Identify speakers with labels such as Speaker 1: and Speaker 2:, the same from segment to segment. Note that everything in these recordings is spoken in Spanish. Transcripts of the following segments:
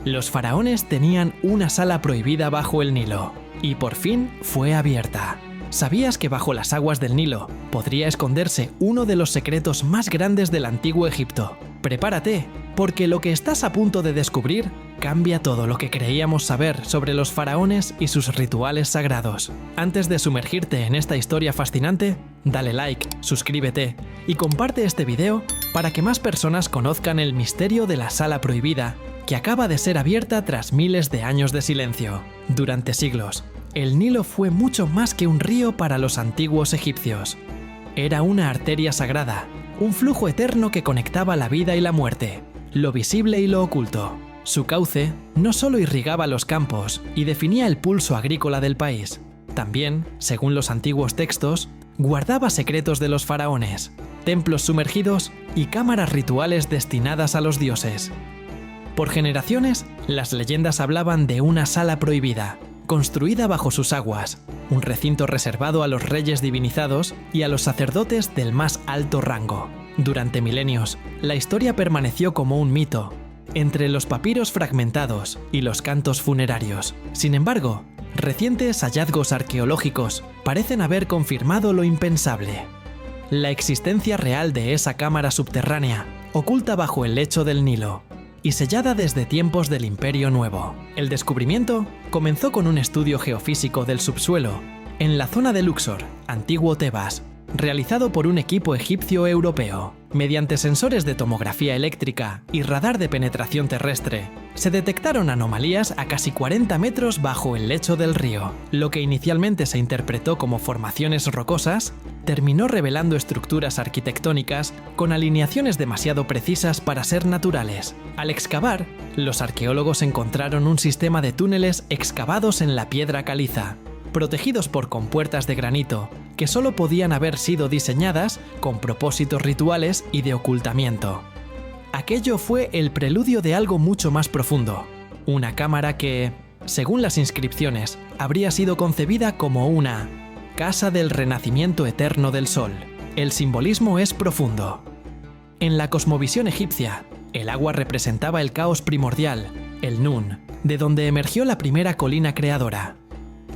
Speaker 1: Los faraones tenían una sala prohibida bajo el Nilo, y por fin fue abierta. ¿Sabías que bajo las aguas del Nilo podría esconderse uno de los secretos más grandes del antiguo Egipto? Prepárate, porque lo que estás a punto de descubrir cambia todo lo que creíamos saber sobre los faraones y sus rituales sagrados. Antes de sumergirte en esta historia fascinante, dale like, suscríbete y comparte este video para que más personas conozcan el misterio de la sala prohibida que acaba de ser abierta tras miles de años de silencio. Durante siglos, el Nilo fue mucho más que un río para los antiguos egipcios. Era una arteria sagrada, un flujo eterno que conectaba la vida y la muerte, lo visible y lo oculto. Su cauce no solo irrigaba los campos y definía el pulso agrícola del país, también, según los antiguos textos, guardaba secretos de los faraones, templos sumergidos y cámaras rituales destinadas a los dioses. Por generaciones, las leyendas hablaban de una sala prohibida, construida bajo sus aguas, un recinto reservado a los reyes divinizados y a los sacerdotes del más alto rango. Durante milenios, la historia permaneció como un mito, entre los papiros fragmentados y los cantos funerarios. Sin embargo, recientes hallazgos arqueológicos parecen haber confirmado lo impensable. La existencia real de esa cámara subterránea, oculta bajo el lecho del Nilo, y sellada desde tiempos del Imperio Nuevo. El descubrimiento comenzó con un estudio geofísico del subsuelo en la zona de Luxor, antiguo Tebas, realizado por un equipo egipcio-europeo. Mediante sensores de tomografía eléctrica y radar de penetración terrestre, se detectaron anomalías a casi 40 metros bajo el lecho del río. Lo que inicialmente se interpretó como formaciones rocosas, terminó revelando estructuras arquitectónicas con alineaciones demasiado precisas para ser naturales. Al excavar, los arqueólogos encontraron un sistema de túneles excavados en la piedra caliza, protegidos por compuertas de granito, que solo podían haber sido diseñadas con propósitos rituales y de ocultamiento. Aquello fue el preludio de algo mucho más profundo, una cámara que, según las inscripciones, habría sido concebida como una casa del renacimiento eterno del sol. El simbolismo es profundo. En la cosmovisión egipcia, el agua representaba el caos primordial, el Nun, de donde emergió la primera colina creadora.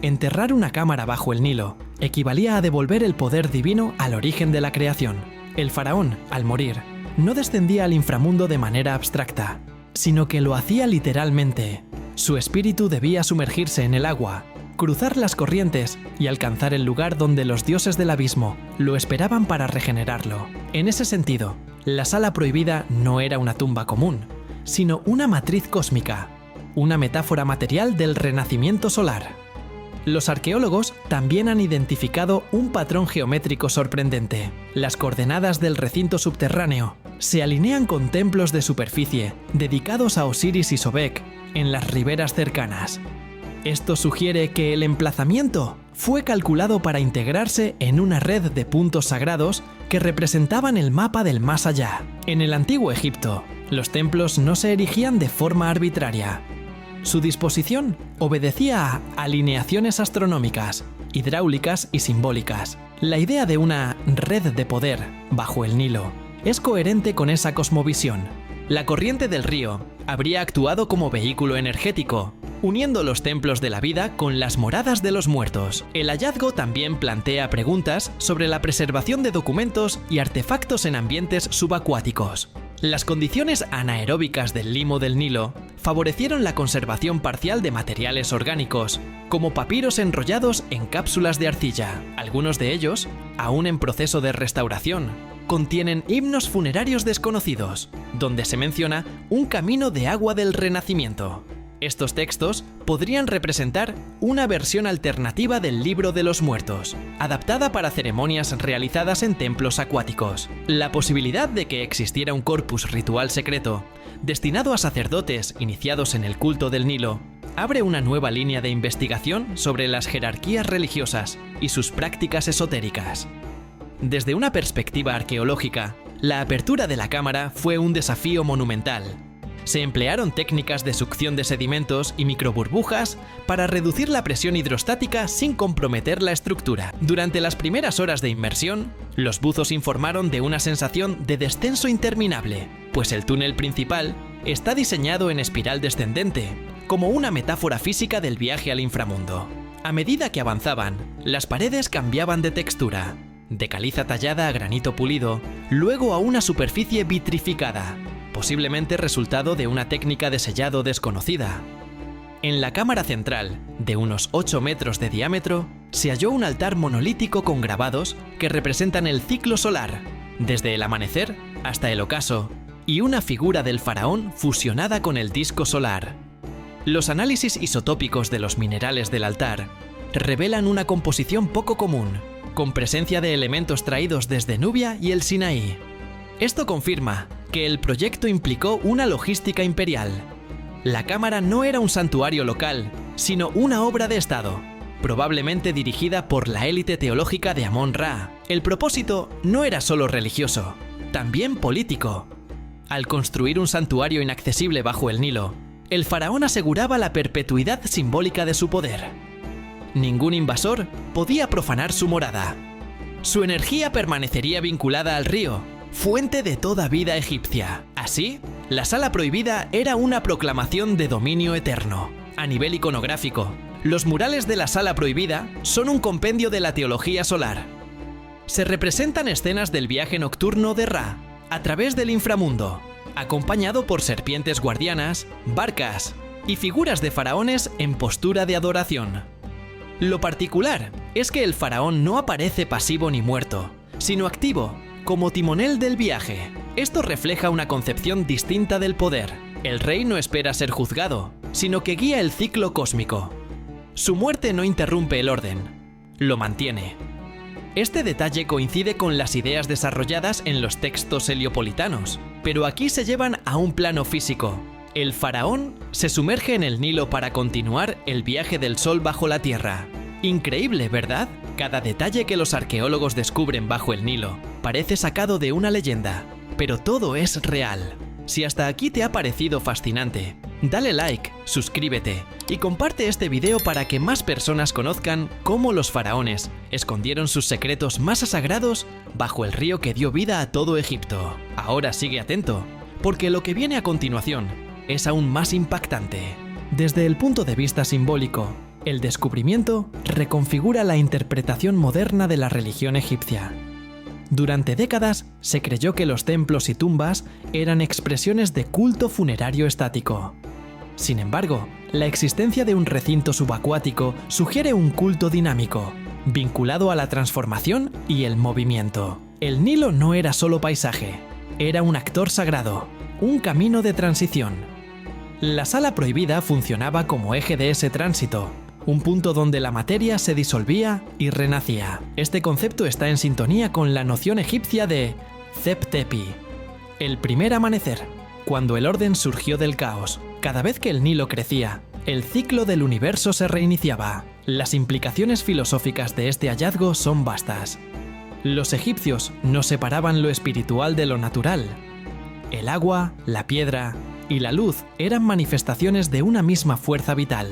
Speaker 1: Enterrar una cámara bajo el Nilo equivalía a devolver el poder divino al origen de la creación. El faraón, al morir, no descendía al inframundo de manera abstracta, sino que lo hacía literalmente. Su espíritu debía sumergirse en el agua, cruzar las corrientes y alcanzar el lugar donde los dioses del abismo lo esperaban para regenerarlo. En ese sentido, la sala prohibida no era una tumba común, sino una matriz cósmica, una metáfora material del renacimiento solar. Los arqueólogos también han identificado un patrón geométrico sorprendente. Las coordenadas del recinto subterráneo se alinean con templos de superficie dedicados a Osiris y Sobek en las riberas cercanas. Esto sugiere que el emplazamiento fue calculado para integrarse en una red de puntos sagrados que representaban el mapa del más allá. En el antiguo Egipto, los templos no se erigían de forma arbitraria. Su disposición obedecía a alineaciones astronómicas, hidráulicas y simbólicas. La idea de una red de poder bajo el Nilo es coherente con esa cosmovisión. La corriente del río habría actuado como vehículo energético, uniendo los templos de la vida con las moradas de los muertos. El hallazgo también plantea preguntas sobre la preservación de documentos y artefactos en ambientes subacuáticos. Las condiciones anaeróbicas del limo del Nilo favorecieron la conservación parcial de materiales orgánicos, como papiros enrollados en cápsulas de arcilla. Algunos de ellos, aún en proceso de restauración, contienen himnos funerarios desconocidos, donde se menciona un camino de agua del renacimiento. Estos textos podrían representar una versión alternativa del Libro de los Muertos, adaptada para ceremonias realizadas en templos acuáticos. La posibilidad de que existiera un corpus ritual secreto, destinado a sacerdotes iniciados en el culto del Nilo, abre una nueva línea de investigación sobre las jerarquías religiosas y sus prácticas esotéricas. Desde una perspectiva arqueológica, la apertura de la cámara fue un desafío monumental. Se emplearon técnicas de succión de sedimentos y microburbujas para reducir la presión hidrostática sin comprometer la estructura. Durante las primeras horas de inmersión, los buzos informaron de una sensación de descenso interminable, pues el túnel principal está diseñado en espiral descendente, como una metáfora física del viaje al inframundo. A medida que avanzaban, las paredes cambiaban de textura, de caliza tallada a granito pulido, luego a una superficie vitrificada, posiblemente resultado de una técnica de sellado desconocida. En la cámara central, de unos 8 metros de diámetro, se halló un altar monolítico con grabados que representan el ciclo solar, desde el amanecer hasta el ocaso, y una figura del faraón fusionada con el disco solar. Los análisis isotópicos de los minerales del altar revelan una composición poco común, con presencia de elementos traídos desde Nubia y el Sinaí. Esto confirma que el proyecto implicó una logística imperial. La cámara no era un santuario local, sino una obra de Estado, probablemente dirigida por la élite teológica de Amón-Ra. El propósito no era solo religioso, también político. Al construir un santuario inaccesible bajo el Nilo, el faraón aseguraba la perpetuidad simbólica de su poder. Ningún invasor podía profanar su morada. Su energía permanecería vinculada al río, fuente de toda vida egipcia. Así, la Sala Prohibida era una proclamación de dominio eterno. A nivel iconográfico, los murales de la Sala Prohibida son un compendio de la teología solar. Se representan escenas del viaje nocturno de Ra a través del inframundo, acompañado por serpientes guardianas, barcas y figuras de faraones en postura de adoración. Lo particular es que el faraón no aparece pasivo ni muerto, sino activo, como timonel del viaje. Esto refleja una concepción distinta del poder. El rey no espera ser juzgado, sino que guía el ciclo cósmico. Su muerte no interrumpe el orden, lo mantiene. Este detalle coincide con las ideas desarrolladas en los textos heliopolitanos, pero aquí se llevan a un plano físico. El faraón se sumerge en el Nilo para continuar el viaje del sol bajo la tierra. Increíble, ¿verdad? Cada detalle que los arqueólogos descubren bajo el Nilo parece sacado de una leyenda, pero todo es real. Si hasta aquí te ha parecido fascinante, dale like, suscríbete y comparte este video para que más personas conozcan cómo los faraones escondieron sus secretos más sagrados bajo el río que dio vida a todo Egipto. Ahora sigue atento, porque lo que viene a continuación es aún más impactante. Desde el punto de vista simbólico, el descubrimiento reconfigura la interpretación moderna de la religión egipcia. Durante décadas se creyó que los templos y tumbas eran expresiones de culto funerario estático. Sin embargo, la existencia de un recinto subacuático sugiere un culto dinámico, vinculado a la transformación y el movimiento. El Nilo no era solo paisaje, era un actor sagrado, un camino de transición. La Sala Prohibida funcionaba como eje de ese tránsito, un punto donde la materia se disolvía y renacía. Este concepto está en sintonía con la noción egipcia de Zep Tepi, el primer amanecer, cuando el orden surgió del caos. Cada vez que el Nilo crecía, el ciclo del universo se reiniciaba. Las implicaciones filosóficas de este hallazgo son vastas. Los egipcios no separaban lo espiritual de lo natural. El agua, la piedra y la luz eran manifestaciones de una misma fuerza vital.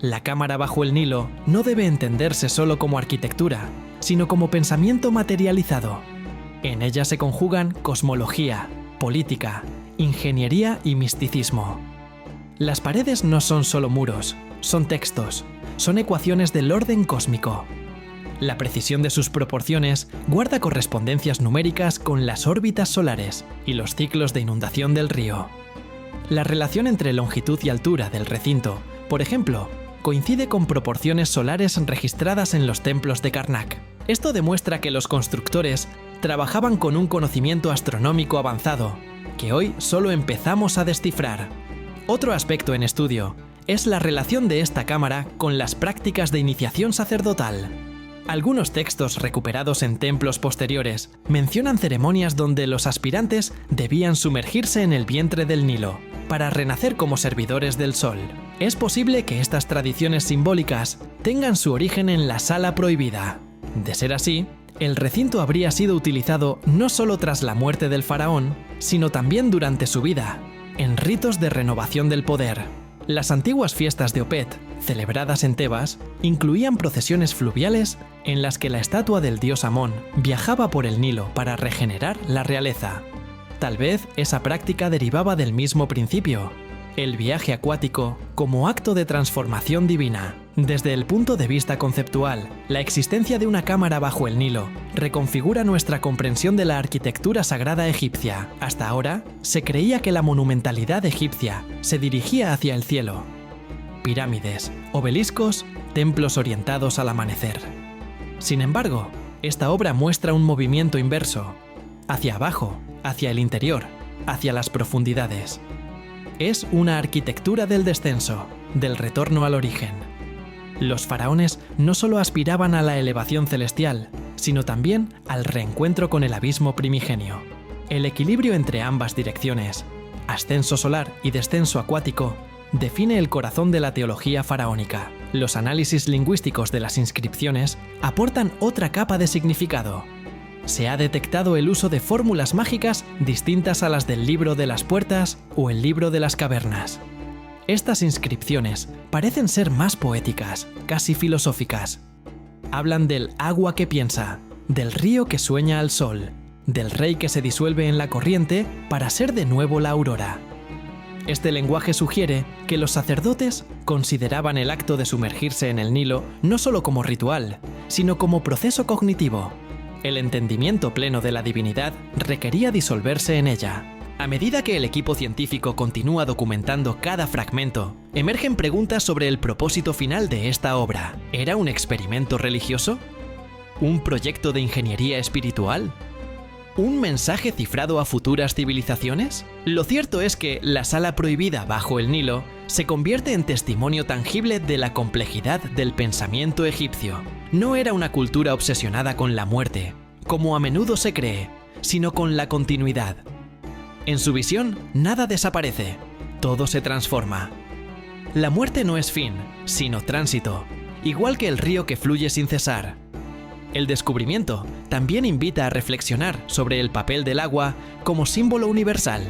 Speaker 1: La cámara bajo el Nilo no debe entenderse solo como arquitectura, sino como pensamiento materializado. En ella se conjugan cosmología, política, ingeniería y misticismo. Las paredes no son solo muros, son textos, son ecuaciones del orden cósmico. La precisión de sus proporciones guarda correspondencias numéricas con las órbitas solares y los ciclos de inundación del río. La relación entre longitud y altura del recinto, por ejemplo, coincide con proporciones solares registradas en los templos de Karnak. Esto demuestra que los constructores trabajaban con un conocimiento astronómico avanzado, que hoy solo empezamos a descifrar. Otro aspecto en estudio es la relación de esta cámara con las prácticas de iniciación sacerdotal. Algunos textos recuperados en templos posteriores mencionan ceremonias donde los aspirantes debían sumergirse en el vientre del Nilo para renacer como servidores del sol. Es posible que estas tradiciones simbólicas tengan su origen en la Sala Prohibida. De ser así, el recinto habría sido utilizado no solo tras la muerte del faraón, sino también durante su vida, en ritos de renovación del poder. Las antiguas fiestas de Opet, celebradas en Tebas, incluían procesiones fluviales en las que la estatua del dios Amón viajaba por el Nilo para regenerar la realeza. Tal vez esa práctica derivaba del mismo principio, el viaje acuático como acto de transformación divina. Desde el punto de vista conceptual, la existencia de una cámara bajo el Nilo reconfigura nuestra comprensión de la arquitectura sagrada egipcia. Hasta ahora, se creía que la monumentalidad egipcia se dirigía hacia el cielo. Pirámides, obeliscos, templos orientados al amanecer. Sin embargo, esta obra muestra un movimiento inverso, hacia abajo, hacia el interior, hacia las profundidades. Es una arquitectura del descenso, del retorno al origen. Los faraones no solo aspiraban a la elevación celestial, sino también al reencuentro con el abismo primigenio. El equilibrio entre ambas direcciones, ascenso solar y descenso acuático, define el corazón de la teología faraónica. Los análisis lingüísticos de las inscripciones aportan otra capa de significado. Se ha detectado el uso de fórmulas mágicas distintas a las del libro de las puertas o el libro de las cavernas. Estas inscripciones parecen ser más poéticas, casi filosóficas. Hablan del agua que piensa, del río que sueña al sol, del rey que se disuelve en la corriente para ser de nuevo la aurora. Este lenguaje sugiere que los sacerdotes consideraban el acto de sumergirse en el Nilo no solo como ritual, sino como proceso cognitivo. El entendimiento pleno de la divinidad requería disolverse en ella. A medida que el equipo científico continúa documentando cada fragmento, emergen preguntas sobre el propósito final de esta obra. ¿Era un experimento religioso? ¿Un proyecto de ingeniería espiritual? ¿Un mensaje cifrado a futuras civilizaciones? Lo cierto es que la sala prohibida bajo el Nilo se convierte en testimonio tangible de la complejidad del pensamiento egipcio. No era una cultura obsesionada con la muerte, como a menudo se cree, sino con la continuidad. En su visión, nada desaparece, todo se transforma. La muerte no es fin, sino tránsito, igual que el río que fluye sin cesar. El descubrimiento también invita a reflexionar sobre el papel del agua como símbolo universal.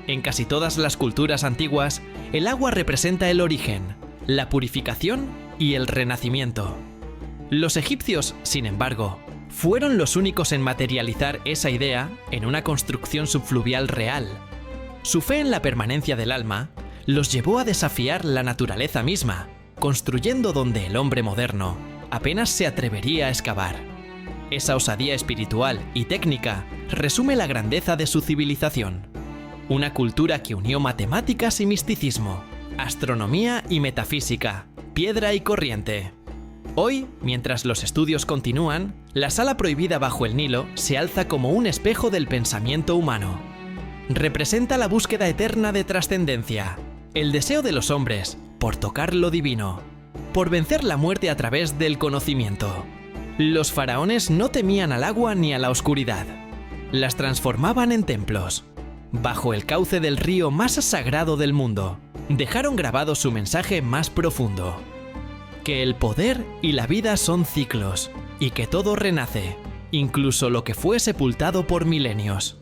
Speaker 1: En casi todas las culturas antiguas, el agua representa el origen, la purificación y el renacimiento. Los egipcios, sin embargo, fueron los únicos en materializar esa idea en una construcción subfluvial real. Su fe en la permanencia del alma los llevó a desafiar la naturaleza misma, construyendo donde el hombre moderno apenas se atrevería a excavar. Esa osadía espiritual y técnica resume la grandeza de su civilización. Una cultura que unió matemáticas y misticismo, astronomía y metafísica, piedra y corriente. Hoy, mientras los estudios continúan, la sala prohibida bajo el Nilo se alza como un espejo del pensamiento humano. Representa la búsqueda eterna de trascendencia, el deseo de los hombres por tocar lo divino, por vencer la muerte a través del conocimiento. Los faraones no temían al agua ni a la oscuridad. Las transformaban en templos. Bajo el cauce del río más sagrado del mundo, dejaron grabado su mensaje más profundo: que el poder y la vida son ciclos, y que todo renace, incluso lo que fue sepultado por milenios.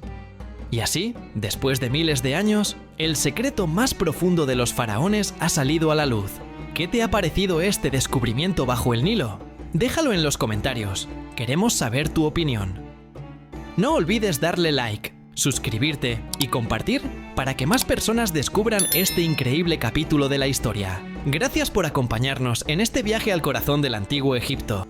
Speaker 1: Y así, después de miles de años, el secreto más profundo de los faraones ha salido a la luz. ¿Qué te ha parecido este descubrimiento bajo el Nilo? Déjalo en los comentarios, queremos saber tu opinión. No olvides darle like, suscribirte y compartir para que más personas descubran este increíble capítulo de la historia. Gracias por acompañarnos en este viaje al corazón del antiguo Egipto.